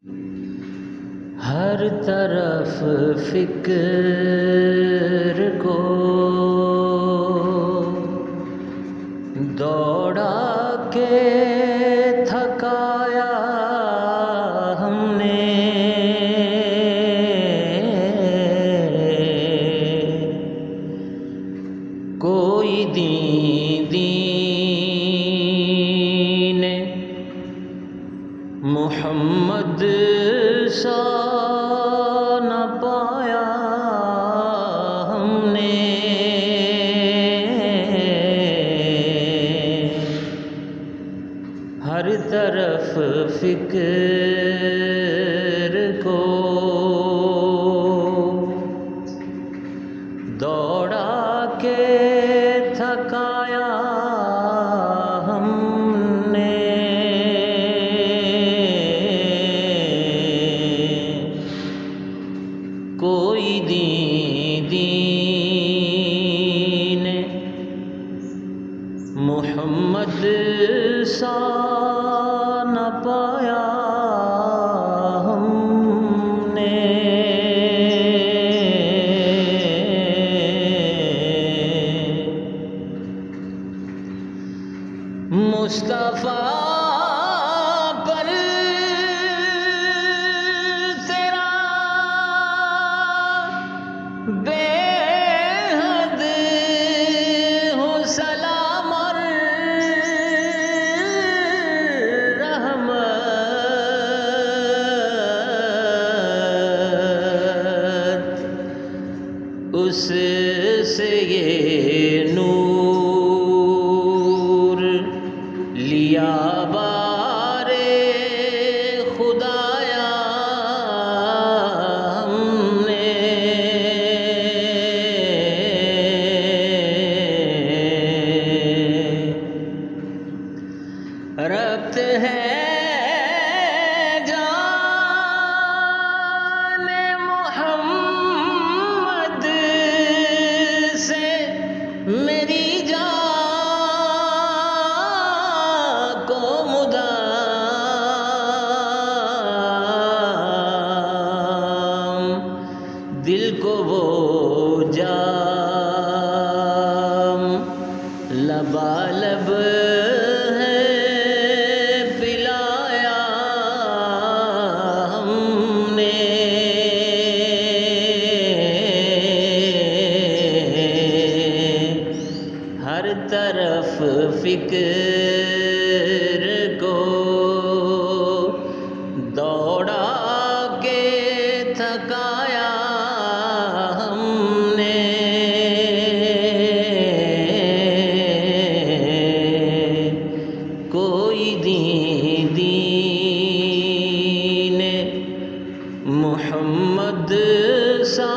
ہر طرف فکر کو دوڑا کے تھکایا ہم نے، کوئی دین محمد سا نہ پایا ہم نے، ہر طرف فکر کو دوڑا کے تھکایا ہم نے، کوئی دین محمد سا نہ پایا ہم نے، مصطفیٰ پر تیرا بے حد ہو سلام اور رحمت، اس سے یہ نور لیا بارے خدایا ہم نے، ربط ہے جان محمد سے میری جان کو مدام، دل کو وہ جام لبالب ہے پلایا ہم نے، ہر طرف فکر کو دوڑا کے تھکایا ہم نے، کوئی دین محمد سا